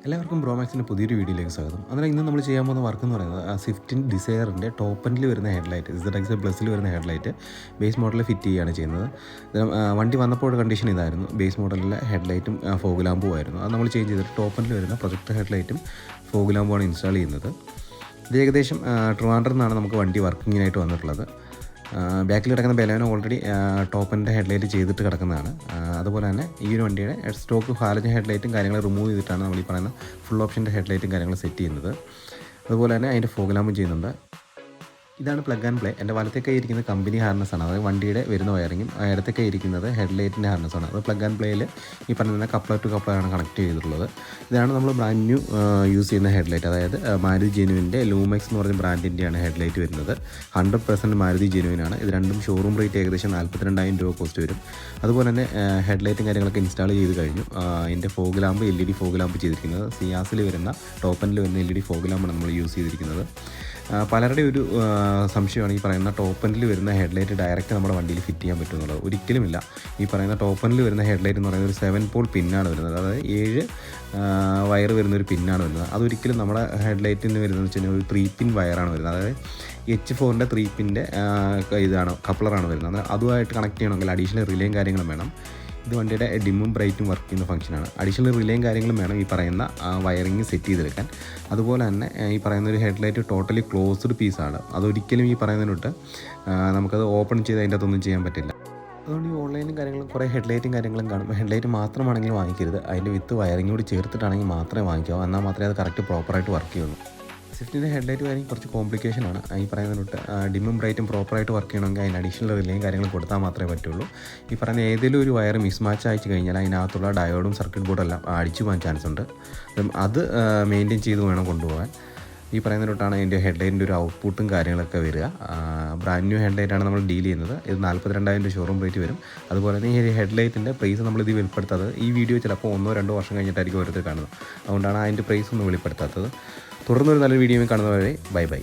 എല്ലാവർക്കും ബ്രോമാക്സിൻ്റെ പുതിയൊരു വീഡിയോയിലേക്ക് സ്വാഗതം. അങ്ങനെ ഇന്ന് നമ്മൾ ചെയ്യാൻ പോകുന്ന വർക്ക് എന്ന് പറയുന്നത് സ്വിഫ്റ്റ് ഡിസയറിൻ്റെ ടോപ്പ് എൻഡിൽ വരുന്ന ഹെഡ്ലൈറ്റ് ZX പ്ലസിൽ വരുന്ന ഹെഡ്ലൈറ്റ് ബേസ് മോഡലിൽ ഫിറ്റ് ചെയ്യുകയാണ് ചെയ്യുന്നത്. വണ്ടി വന്നപ്പോൾ കണ്ടീഷൻ ഇതായിരുന്നു. ബേസ് മോഡലിലെ ഹെഡ്ലൈറ്റും ഫോഗ് ലാമ്പും ആയിരുന്നു. അത് നമ്മൾ ചേഞ്ച് ചെയ്തിട്ട് ടോപ്പ് എൻഡിൽ വരുന്ന പ്രൊജക്ടർ ഹെഡ്ലൈറ്റും ഫോഗ് ലാമ്പുമാണ് ഇൻസ്റ്റാൾ ചെയ്യുന്നത്. ഇത് ഏകദേശം ട്രിവാൻഡ്രത്തിൽ നിന്നാണ് നമുക്ക് വണ്ടി വർക്കിങ്ങിനായിട്ട് വന്നിട്ടുള്ളത്. ബാക്കിൽ കിടക്കുന്ന ബെലേനോ ഓൾറെഡി ടോപ്പിൻ്റെ ഹെഡ്ലൈറ്റ് ചെയ്തിട്ട് കിടക്കുന്നതാണ്. അതുപോലെ തന്നെ ഈ ഒരു വണ്ടിയുടെ സ്റ്റോക്ക് ഹാലജൻ ഹെഡ്ലൈറ്റും കാര്യങ്ങൾ റിമൂവ് ചെയ്തിട്ടാണ് നമ്മൾ ഈ പറയുന്ന ഫുൾ ഓപ്ഷൻ്റെ ഹെഡ്ലൈറ്റും കാര്യങ്ങൾ സെറ്റ് ചെയ്യുന്നത്. അതുപോലെ തന്നെ അതിൻ്റെ ഫോഗ് ലാമ്പും ചെയ്യുന്നുണ്ട്. ഇതാണ് പ്ലഗ് ആൻഡ് പ്ലേ. എൻ്റെ വലത്തേക്കായി ഇരിക്കുന്നത് കമ്പനി ഹാർനസ്സാണ്, അതായത് വണ്ടിയുടെ വരുന്ന വയറിങ്ങും. ഇടത്തേക്കായി ഇരിക്കുന്നത് ഹെഡ്ലൈറ്റിൻ്റെ ഹാർനസ്സാണ്. അത് പ്ലഗ് ആൻഡ് പ്ലേയിൽ ഈ പറഞ്ഞ കപ്ലർ ടു കപ്ലറാണ് കണക്ട് ചെയ്തിട്ടുള്ളത്. ഇതാണ് നമ്മൾ ബ്രാൻഡ് ന്യൂ യൂസ് ചെയ്യുന്ന ഹെഡ്ലൈറ്റ്, അതായത് മാരുതി ജെനുവിൻ്റെ ലൂമെക്സ് എന്ന് പറഞ്ഞ ബ്രാൻഡിൻ്റെയാണ് ഹെഡ്ലൈറ്റ് വരുന്നത്. 100% മാരുതി ജെനുവിനാണ്. ഇത് രണ്ടും ഷോറൂം റേറ്റ് ഏകദേശം 42,000 രൂപ കോസ്റ്റ് വരും. അതുപോലെ തന്നെ ഹെഡ്ലൈറ്റും കാര്യങ്ങളൊക്കെ ഇൻസ്റ്റാൾ ചെയ്ത് കഴിഞ്ഞു. ഇതിൻ്റെ fog lamp LED fog lamp ചെയ്തിരിക്കുന്നത് സിയാസിൽ വരുന്ന ടോപ്പനിൽ വരുന്ന LED ഫോഗ് ലാമ്പാണ് നമ്മൾ യൂസ് ചെയ്തിരിക്കുന്നത്. പലരുടെ ഒരു സംശയമാണ് ഈ പറയുന്ന ടോപ്പനിൽ വരുന്ന ഹെഡ്ലൈറ്റ് ഡയറക്റ്റ് നമ്മുടെ വണ്ടിയിൽ ഫിറ്റ് ചെയ്യാൻ പറ്റുമെന്നുള്ളത്. ഒരിക്കലുമില്ല. ഈ പറയുന്ന ടോപ്പനിൽ വരുന്ന ഹെഡ്ലൈറ്റ് എന്ന് പറയുന്നത് ഒരു 7 പോൾ പിന്നാണ് വരുന്നത്, അതായത് 7 വയർ വരുന്നൊരു പിന്നാണ് വരുന്നത്. അതൊരിക്കലും നമ്മുടെ ഹെഡ്ലൈറ്റിന് വരുന്നതെന്ന് വെച്ച് കഴിഞ്ഞാൽ ഒരു 3 പിൻ വയറാണ് വരുന്നത്, അതായത് H4ൻ്റെ 3 പിൻ്റെ ഇതാണ് കപ്ലറാണ് വരുന്നത്. അത് അതുമായിട്ട് കണക്ട് ചെയ്യണമെങ്കിൽ അഡീഷണൽ റിലേയും കാര്യങ്ങളും വേണം. ഇത് വണ്ടിയുടെ ഡിമ്മും ബ്രൈറ്റും വർക്ക് ചെയ്യുന്ന ഫംഗ്ഷനാണ്. അഡീഷണൽ റിലേയും കാര്യങ്ങളും വേണം ഈ പറയുന്ന വയറിങ് സെറ്റ് ചെയ്തെടുക്കാൻ. അതുപോലെ തന്നെ ഈ പറയുന്ന ഒരു ഹെഡ്ലൈറ്റ് ടോട്ടലി ക്ലോസ്ഡ് പീസാണ്. അതൊരിക്കലും ഈ പറയുന്നതിനൊട്ട് നമുക്കത് ഓപ്പൺ ചെയ്ത് അതിൻ്റെ അകത്തൊന്നും ചെയ്യാൻ പറ്റില്ല. അതുകൊണ്ട് ഈ ഓൺലൈനും കാര്യങ്ങളും കുറേ ഹെഡ്ലൈറ്റും കാര്യങ്ങളും കാണും. ഹെഡ്ലൈറ്റ് മാത്രമാണെങ്കിൽ വാങ്ങിക്കരുത്, അതിൻ്റെ വിത്ത് വയറിങ് കൂടി ചേർത്തിട്ടാണെങ്കിൽ മാത്രമേ വാങ്ങിക്കാവൂ. എന്നാൽ മാത്രമേ അത് കറക്റ്റ് പ്രോപ്പറായിട്ട് വർക്ക് ചെയ്യുള്ളൂ. സ്വിഫ്റ്റിൻ്റെ ഹെഡ്ലൈറ്റ് വയറിങ് കുറച്ച് കോംപ്ലിക്കേഷനാണ്. ഈ പറയുന്നതിനൊട്ട് ഡിമ്മും ബ്രൈറ്റും പ്രോപ്പറായിട്ട് വർക്ക് ചെയ്യണമെങ്കിൽ അതിന് അഡീഷണൽ റിലേയും കാര്യങ്ങളും കൊടുത്താൽ മാത്രമേ പറ്റുള്ളൂ. ഈ പറയുന്ന ഏതെങ്കിലും ഒരു വയർ മിസ്മാച്ച് അയച്ചു കഴിഞ്ഞാൽ അതിനകത്തുള്ള ഡയോഡും സർക്യൂട്ട് ബോർഡും എല്ലാം അടിച്ചു പോകാൻ ചാൻസ് ഉണ്ട്. അത് മെയിൻറ്റെയിൻ ചെയ്ത് വേണം കൊണ്ടുപോകാൻ. ഈ പറയുന്നതിനൊട്ടാണ് അതിൻ്റെ ഹെഡ്ലൈറ്റിൻ്റെ ഒരു ഔട്ട്പുട്ടും കാര്യങ്ങളൊക്കെ വരിക. ബ്രാൻഡ് ന്യൂ ഹെഡ്ലൈറ്റാണ് നമ്മൾ ഡീൽ ചെയ്യുന്നത്. ഇത് 42,000 ഷോറൂം റേറ്റ് വരും. അതുപോലെ തന്നെ ഈ ഹെഡ്ലൈറ്റിൻ്റെ പ്രൈസ് നമ്മളിത് വെളിപ്പെടുത്താത്തത്. ഈ വീഡിയോ ചിലപ്പോൾ 1-2 വർഷം കഴിഞ്ഞിട്ടായിരിക്കും ഓരോരുത്തർ കാണുന്നത്. അതുകൊണ്ടാണ് അതിൻ്റെ പ്രൈസ് ഒന്നും വെളിപ്പെടുത്താത്തത്. തുടർന്നൊരു നല്ല വീഡിയോയിൽ കാണുന്നവരെ ബൈ ബൈ.